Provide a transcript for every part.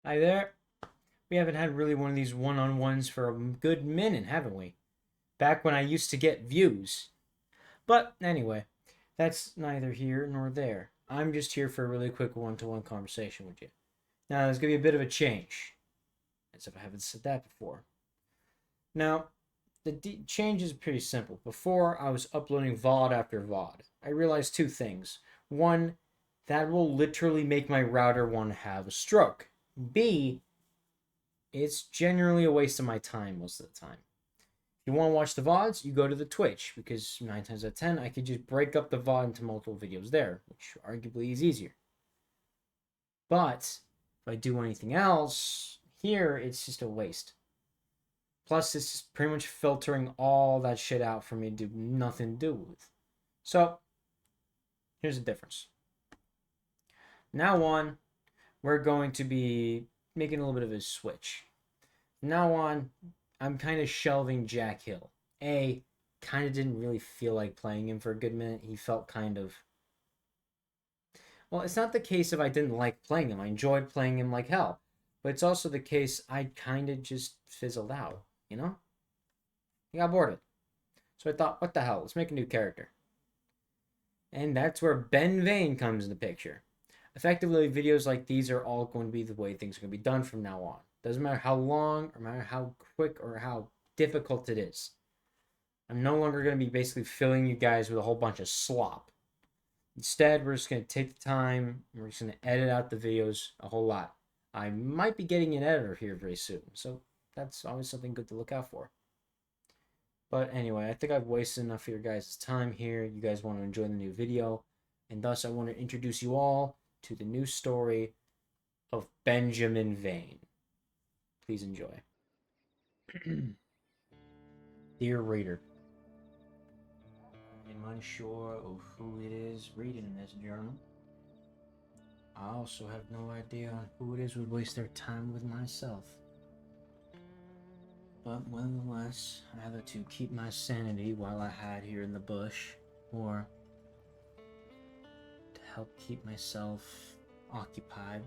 Hi there. We haven't had really one of these one-on-ones for a good minute, haven't we? Back when I used to get views. But anyway, that's neither here nor there. I'm just here for a really quick one-to-one conversation with you. Now, there's going to be a bit of a change, as if I haven't said that before. Now, the change is pretty simple. Before, I was uploading VOD after VOD. I realized two things. One, that will literally make my router want to have a stroke. B, it's generally a waste of my time most of the time. If you want to watch the VODs, you go to the Twitch, because 9 times out of 10, I could just break up the VOD into multiple videos there, which arguably is easier. But if I do anything else, here it's just a waste. Plus, it's just pretty much filtering all that shit out for me to do nothing to do with. So, here's the difference. Now on, we're going to be making a little bit of a switch. From now on, I'm kind of shelving Jack Hill. Kind of didn't really feel like playing him for a good minute. He felt kind of... Well, it's not the case of I didn't like playing him. I enjoyed playing him like hell. But it's also the case I kind of just fizzled out, you know? I got bored of it. So I thought, what the hell? Let's make a new character. And that's where Ben Vane comes in the picture. Effectively, videos like these are all going to be the way things are going to be done from now on. Doesn't matter how long, or matter how quick, or how difficult it is. I'm no longer going to be basically filling you guys with a whole bunch of slop. Instead, we're just going to take the time, and we're just going to edit out the videos a whole lot. I might be getting an editor here very soon, so that's always something good to look out for. But anyway, I think I've wasted enough of your guys' time here. You guys want to enjoy the new video, and thus I want to introduce you all to the new story of Benjamin Vane. Please enjoy. Dear reader, I'm unsure of who it is reading this journal. I also have no idea on who it is would waste their time with myself. But nonetheless, either to keep my sanity while I hide here in the bush, or to help keep myself occupied,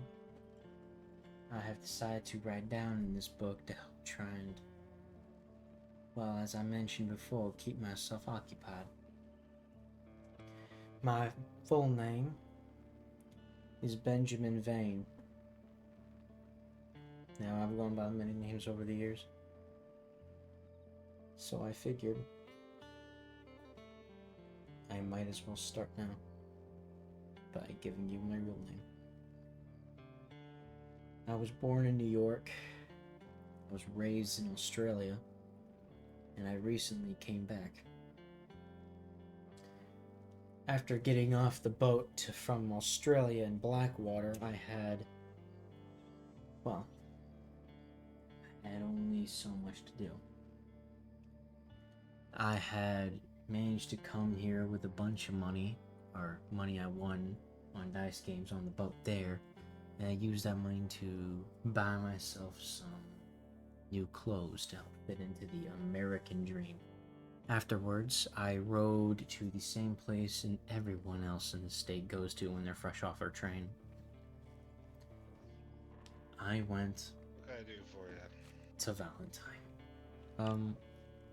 I have decided to write down in this book to help try and, well, as I mentioned before, keep myself occupied. My full name is Benjamin Vane. Now, I've gone by many names over the years, so I figured I might as well start now by giving you my real name. I was born in New York, I was raised in Australia, and I recently came back. After getting off the boat from Australia in Blackwater, I had only so much to do. I had managed to come here with a bunch of money, or money I won on dice games on the boat there, and I used that money to buy myself some new clothes to help fit into the American dream. Afterwards, I rode to the same place and everyone else in the state goes to when they're fresh off their train. I went What can I do for you? to Valentine.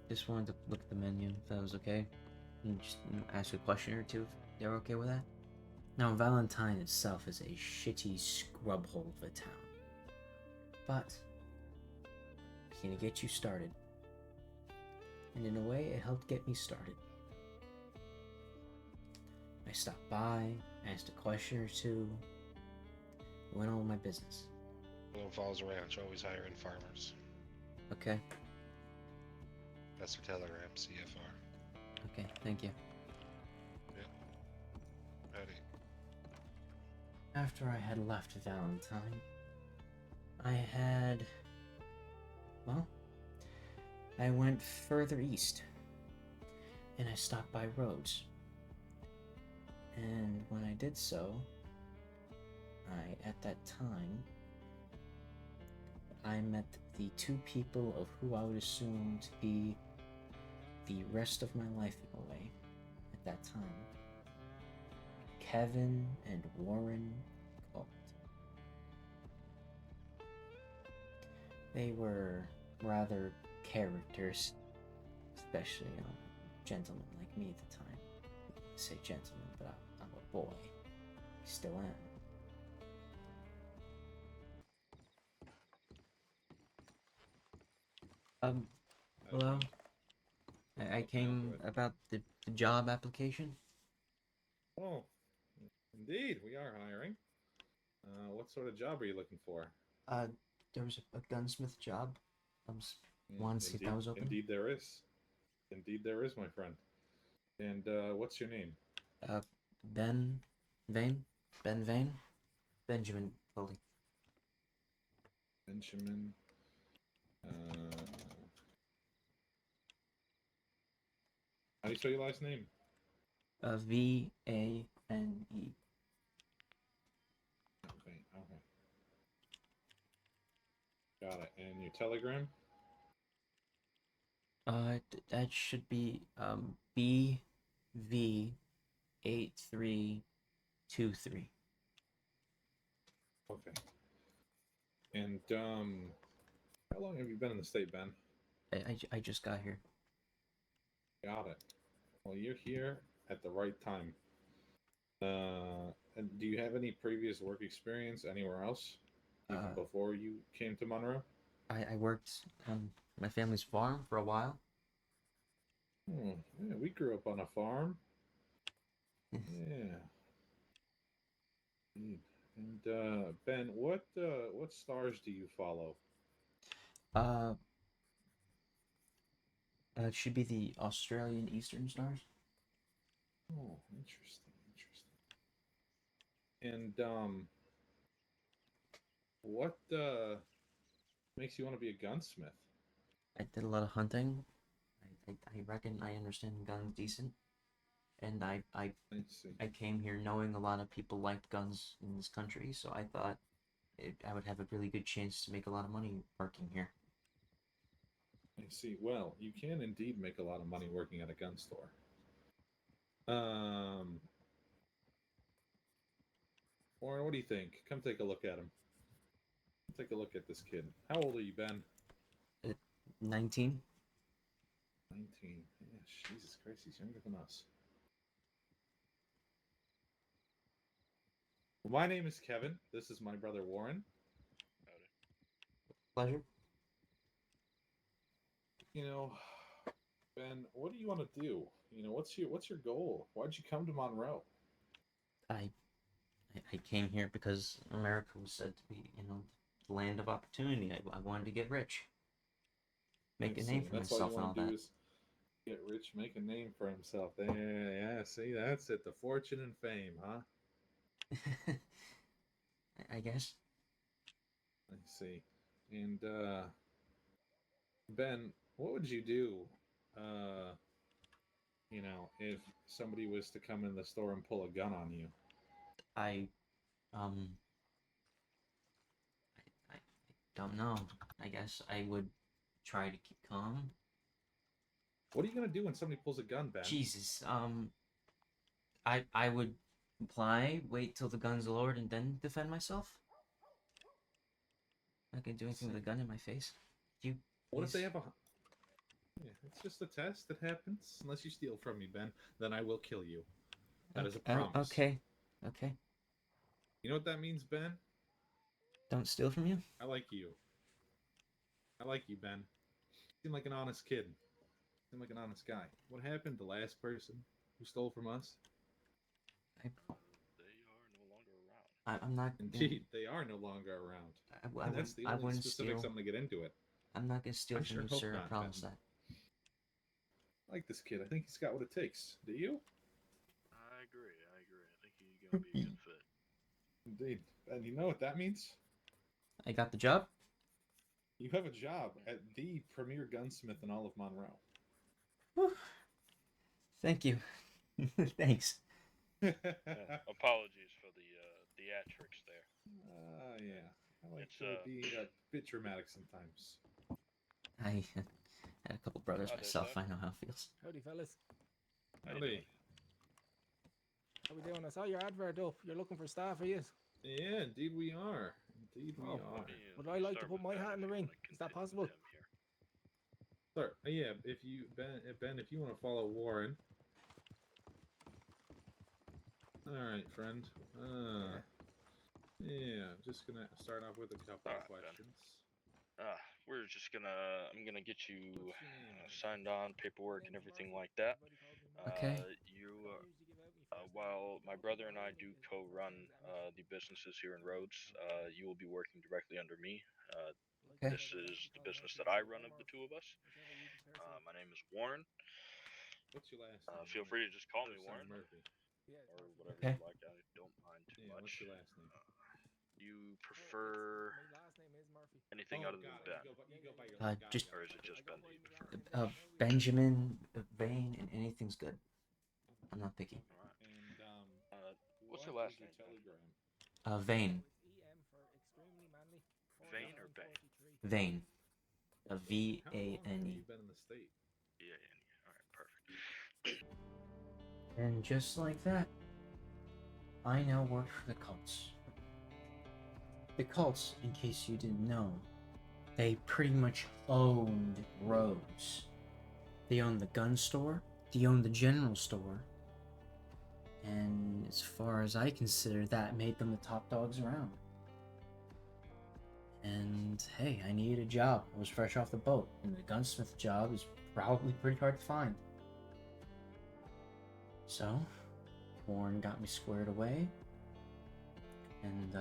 Just wanted to look at the menu, if that was okay. And just ask a question or two, if they're okay with that. Now, Valentine itself is a shitty scrub hole of a town. But, it's gonna get you started. And in a way, it helped get me started. I stopped by, asked a question or two, went on with my business. Little Falls Ranch, always hiring farmers. Okay? That's their telegram, CFR. Okay, thank you. Yep. Ready. After I had left Valentine, I went further east, and I stopped by Rhodes. And when I did so, at that time, I met the two people of who I would assume to be the rest of my life in a way, at that time. Kevin and Warren Galt. They were rather characters, especially a gentleman like me at the time. I say gentleman, but I'm a boy. Still am. Um, hello. Okay. I What can I help you came with? about the job application. Oh, indeed, we are hiring. What sort of job are you looking for? Uh, there was a gunsmith job. I was Mm, wanted to see if that indeed, was open. indeed there is. Indeed there is, my friend. And what's your name? Uh, Ben, Vane, Ben Vane, Benjamin Foley. Benjamin. Uh, how do you spell your last name? Vane. Okay, okay. Got it. And your telegram? That should be BV8323. Okay. And how long have you been in the state, Ben? I just got here. Got it. Well, you're here at the right time. And do you have any previous work experience anywhere else, even Uh, before you came to Monroe? I worked on my family's farm for a while. Hmm. Yeah, we grew up on a farm. Yeah. Neat. And Ben, what stars do you follow? Uh, it should be the Australian Eastern Stars. Oh, interesting, interesting. And what makes you want to be a gunsmith? I did a lot of hunting. I reckon I understand guns decent, and I see. I came here knowing a lot of people liked guns in this country, so I thought I would have a really good chance to make a lot of money working here. I see. Well, you can indeed make a lot of money working at a gun store. Um, Warren, what do you think? Come take a look at him. Take a look at this kid. How old are you, Ben? 19. 19. Yeah, Jesus Christ, he's younger than us. Well, my name is Kevin. This is my brother Warren. Howdy. Pleasure. You know, Ben, what do you want to do? You know, what's your goal? Why'd you come to Monroe? I I came here because America was said to be, the land of opportunity. I wanted to get rich, I make a see. name And for that's all you myself, and all want to do that. is get rich, make a name for himself. Yeah, yeah. See, that's it. The fortune and fame, huh? I guess. I see. And Ben, what would you do? Uh, if somebody was to come in the store and pull a gun on you? I um I don't know. I guess I would try to keep calm. What are you gonna do when somebody pulls a gun, Ben? Jesus. I would comply, wait till the gun's lowered, and then defend myself. Not gonna do anything with a See. gun in my face. You What if they please. have a? Yeah, it's just a test that happens. Unless you steal from me, Ben, then I will kill you. That is Okay. a promise. Okay. Okay. You know what that means, Ben? Don't steal from you. I like you. I like you, Ben. You seem like an honest kid. You seem like an honest guy. What happened? The last person who stole from us? I, They are no longer around. I'm not gonna. Indeed, they are no longer around. I And would. that's the I only wouldn't specifics steal. I'm going to get into it. I'm not gonna steal I from sure you, hope sir. I not, promise Ben. that. I like this kid. I think he's got what it takes. Do you? I agree. I agree. I think he's gonna be a good fit. Indeed. And you know what that means? I got the job. You have a job at the premier gunsmith in all of Monroe. Whew. Thank you. Thanks. Apologies for the theatrics there. Yeah. I like It's to be a bit dramatic sometimes. I had a couple brothers Oh, there's myself. that. I know how it feels. Howdy, fellas. How you Howdy. doing? How we doing? I saw your advert up. You're looking for staff, are you? Yeah, indeed we are. Indeed, we Oh, are. Would I like to Start put with my hat in the if you ring? wanna Is that continue possible? with him here. Sir, yeah, if you Ben, if you want to follow Warren. All right, friend. Yeah, I'm just gonna start off with a couple of Alright, Ben. questions. We're just gonna. I'm gonna get you What's your name? signed on, paperwork, and everything like that. Okay. While my brother and I do co-run the businesses here in Rhodes, you will be working directly under me. Okay. This is the business that I run of the two of us. My name is Warren. What's your last name? Feel free to just call me First name Warren Murphy. or whatever Okay. you like. I don't mind too Yeah, what's much. your last name? You prefer anything other than Ben, You go by your got it, Just or is it just Ben that you prefer? Benjamin, Vane, and anything's good. I'm not picky. Alright. And What's your what last is name? Telegram? Vane. Vane or Bane? Vane. How long have Vane. you been in the state? Yeah. Alright, perfect. And just like that, I now work for the cults. The cults, in case you didn't know, they pretty much owned Rhodes. They owned the gun store, they owned the general store, and as far as I consider, that made them the top dogs around. And hey, I needed a job. I was fresh off the boat, and the gunsmith job is probably pretty hard to find. So, Warren got me squared away, and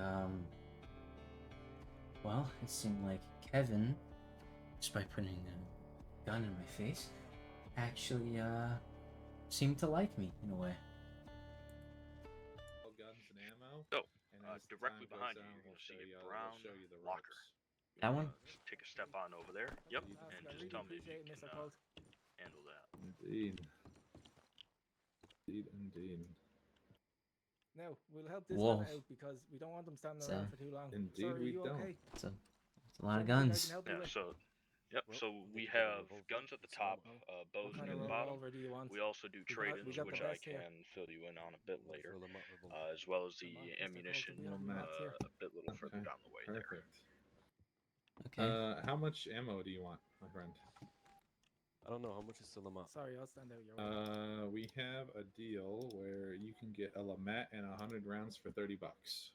well, it seemed like Kevin, just by putting a gun in my face, actually seemed to like me in a way. All guns and ammo. So, And as directly time behind goes you, on, you're we'll gonna see show a you, brown we'll show you the locker. ropes. That one? Just take a step on over there. Yep, Indeed. and just tell me if you can handle that. Indeed. Indeed. Now, we'll help this Whoa. one out because we don't want them standing So- around for too long. Indeed, Sir, are we you don't. okay? It's a lot of Something I guns. can help you Yeah, with? so Well, so we need to get a have revolver. guns at the It's top, ammo. bows What kind near of the bottom. revolver do you want? We also do we trade-ins, got the which I best here. can fill you in on a bit later, Fill 'em up with as well as the Come on, Mr. ammunition Colton, we have mats here. a bit little further Okay, down the way there. Perfect. Okay. How much ammo do you want, my friend? I don't know how much is still a map. Sorry, I'll stand out your way. We have a deal where you can get a Lamet and 100 rounds for $30.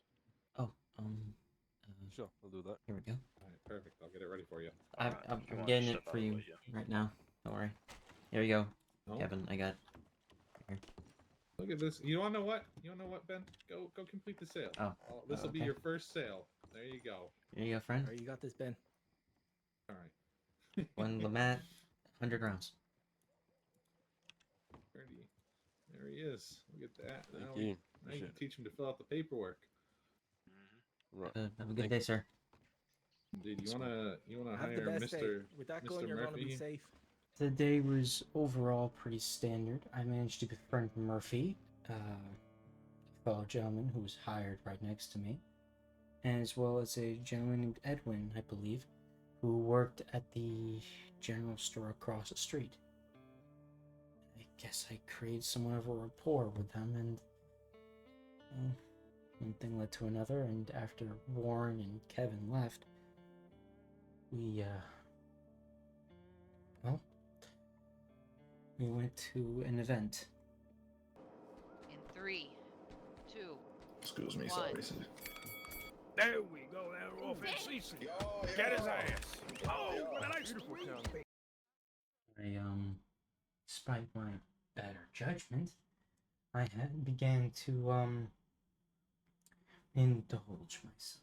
Oh, Sure, I'll do that. here we go. All right, perfect. I'll get it ready for you. Alright, if you I'm wanna getting it step out for of the you way, yeah. right now. Don't worry. Here you go, Oh, Kevin. I got. look at this. You wanna know what? You wanna know what, Ben? Go complete the sale. Oh, This will be okay. your first sale. There you go. Here you go, friend. Alright, you got this, Ben. All right. One Lamat, 100 rounds. 30. There he is. Look at that. Thank Now you. now you Appreciate can it. teach him to fill out the paperwork. Right. Have a good day, sir. Dude, you wanna Have the hire best day. Mr. With that Mr. going, you're going to be Murphy? safe. The day was overall pretty standard. I managed to befriend Murphy, a fellow gentleman who was hired right next to me, as well as a gentleman named Edwin, I believe, who worked at the general store across the street. I guess I created somewhat of a rapport with them, and well, one thing led to another, and after Warren and Kevin left, we went to an event. In 3, 2, Excuse me, 1. sorry, sir. There we go, that off at Cecil. Get his ass. Oh, what a nice beautiful town. I, despite my better judgment, I had began to, indulge myself.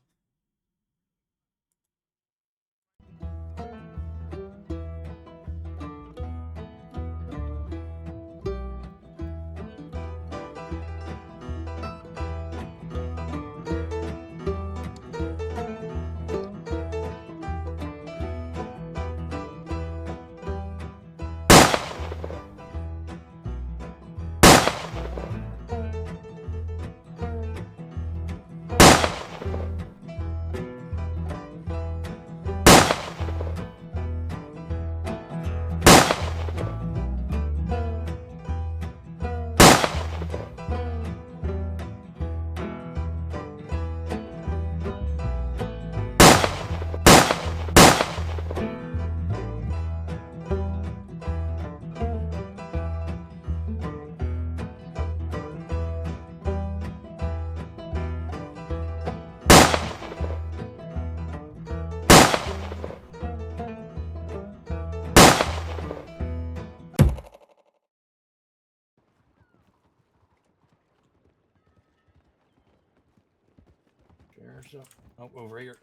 or something. Oh, over here.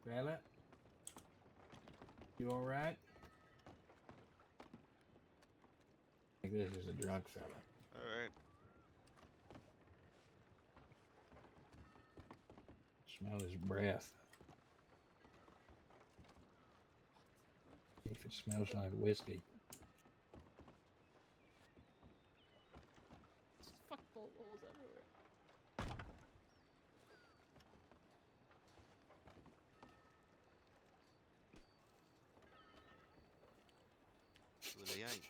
Fella? You alright? I think this is a drunk fella. Alright. Smell his breath. If it smells like whiskey. Fuck bolt holes everywhere. Well, he ain't.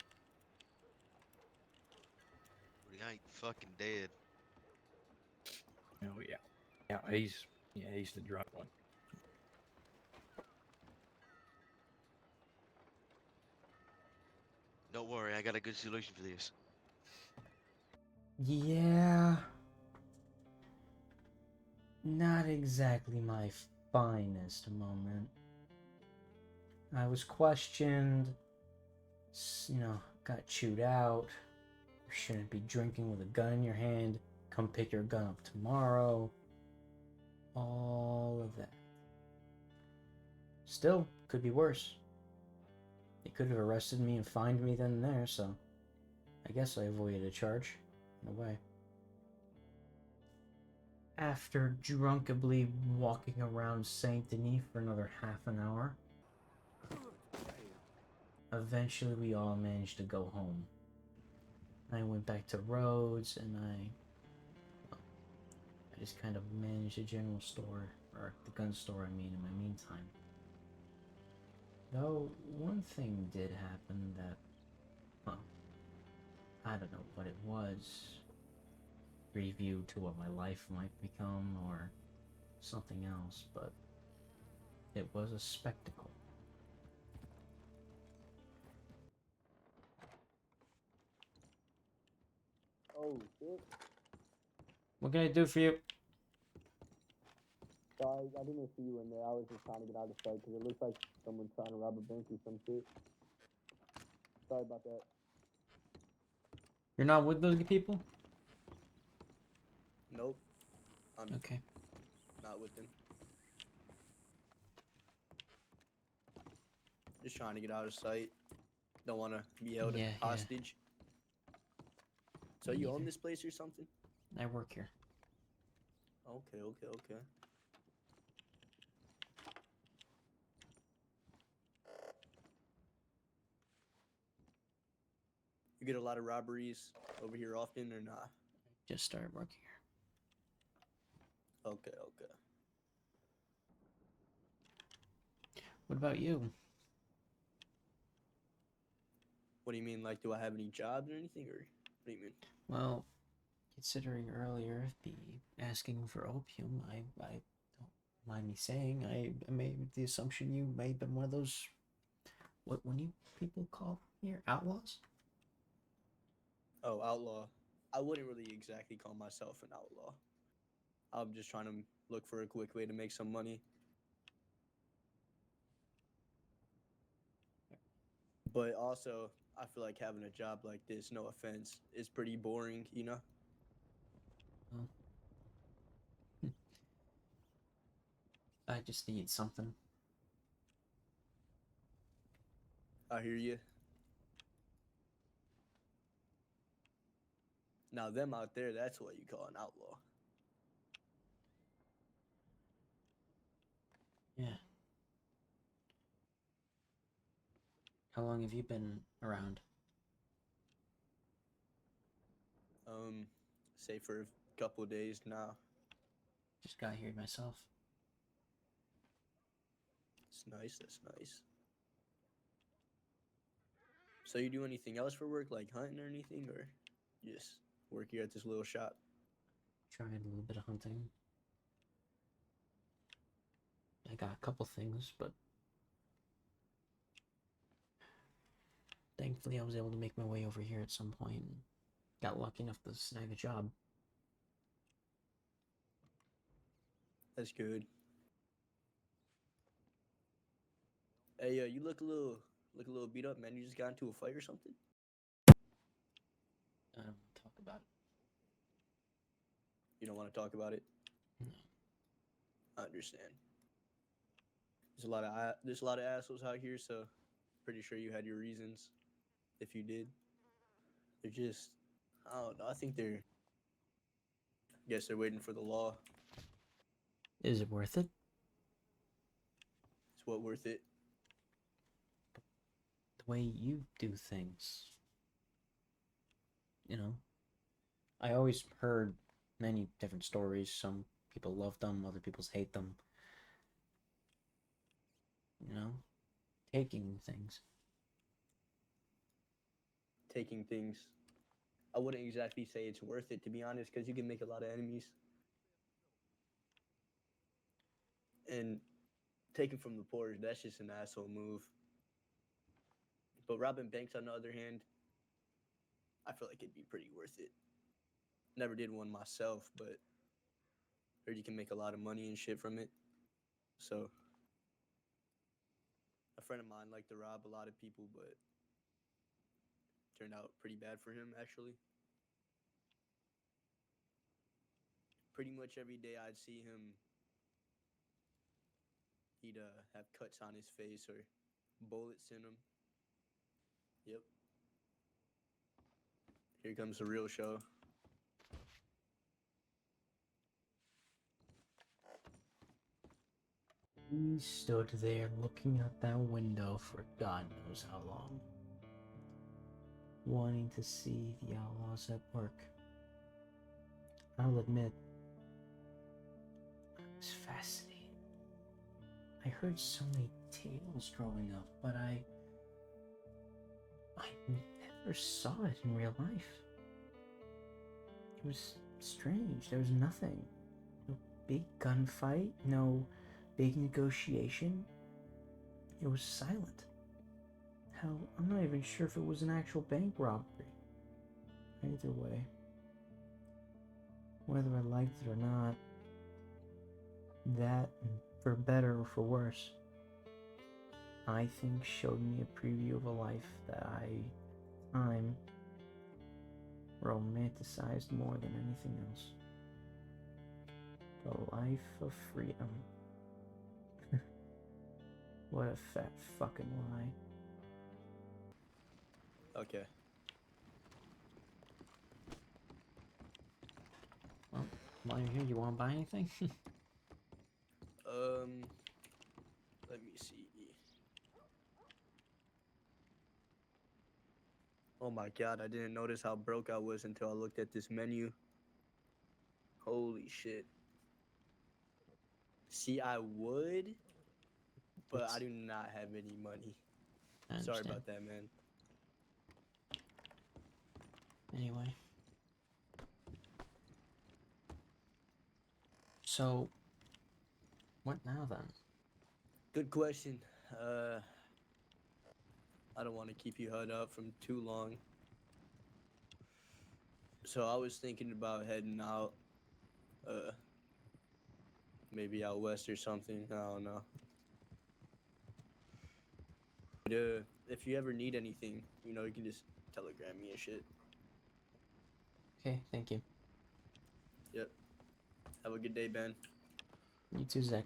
Well, he ain't fucking dead. Oh yeah. Yeah, he's the drunk one. Don't worry, I got a good solution for this. Yeah. Not exactly my finest moment. I was questioned, got chewed out. You shouldn't be drinking with a gun in your hand. Come pick your gun up tomorrow. All of that. Still, could be worse. They could have arrested me and fined me then and there, so I guess I avoided a charge, in a way. After drunkenly walking around Saint Denis for another half an hour, eventually we all managed to go home. I went back to Rhodes and I just kind of managed a general store, or the gun store I mean, in my meantime. Though, one thing did happen that, I don't know what it was. Preview to what my life might become, or something else, but it was a spectacle. Oh, shit. What can I do for you? Sorry, I didn't see you in there. I was just trying to get out of sight because it looks like someone's trying to rob a bank or some shit. Sorry about that. You're not with those people? Nope. I'm Okay. not with them. Just trying to get out of sight. Don't want to be held Yeah. hostage. So Me you own neither. this place or something? I work here. Okay. You get a lot of robberies over here often or not? Just started working here. Okay. What about you? What do you mean? Like, do I have any jobs or anything? Or what do you mean? Well, considering earlier the asking for opium, I don't mind me saying, I made the assumption you may have been one of those, what you people call here, outlaws? Oh, outlaw. I wouldn't really exactly call myself an outlaw. I'm just trying to look for a quick way to make some money. But also, I feel like having a job like this, no offense, is pretty boring, you know? Well, I just need something. I hear you. Now, them out there, that's what you call an outlaw. Yeah. How long have you been around? Say for a couple days now. Just got here myself. That's nice. So you do anything else for work, like hunting or anything, or just work here at this little shop? Tried a little bit of hunting. I got a couple things, but thankfully I was able to make my way over here at some point and got lucky enough to snag a job. That's good. Hey, you look a little beat up, man. You just got into a fight or something? I don't want to talk about You don't want to talk about it? No. I understand. There's a lot of assholes out here, so pretty sure you had your reasons. If you did, they're just, I don't know. I think guess they're waiting for the law. Is it worth it? It's what worth it? The way you do things. You know, I always heard many different stories. Some people love them, other people hate them. You know, taking things. Taking things. I wouldn't exactly say it's worth it, to be honest, because you can make a lot of enemies. And taking from the poor, that's just an asshole move. But robbing banks, on the other hand, I feel like it'd be pretty worth it. Never did one myself, but heard you can make a lot of money and shit from it. So, a friend of mine liked to rob a lot of people, but turned out pretty bad for him, actually. Pretty much every day I'd see him, he'd have cuts on his face or bullets in him. Yep. Here comes the real show. He stood there looking out that window for God knows how long, wanting to see the outlaws at work. I'll admit, it was fascinating. I heard so many tales growing up, but I never saw it in real life. It was strange. There was nothing. No big gunfight, no big negotiation. It was silent. Hell, I'm not even sure if it was an actual bank robbery. Either way, whether I liked it or not, that, for better or for worse, I think showed me a preview of a life that I'm romanticized more than anything else. The life of freedom. What a fat fucking lie. Okay. Well, while you're here, you want to buy anything? Let me see. Oh my god, I didn't notice how broke I was until I looked at this menu. Holy shit. See, I would, but I do not have any money. Sorry about that, man. Anyway. So, what now then? Good question. I don't want to keep you hung up from too long. So I was thinking about heading out, maybe out west or something. I don't know. But, if you ever need anything, you know, you can just telegram me and shit. Okay, thank you. Yep. Have a good day, Ben. You too, Zach.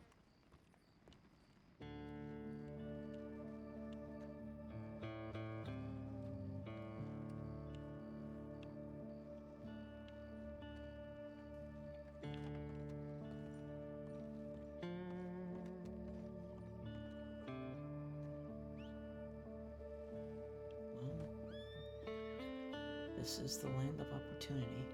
This is the land of opportunity.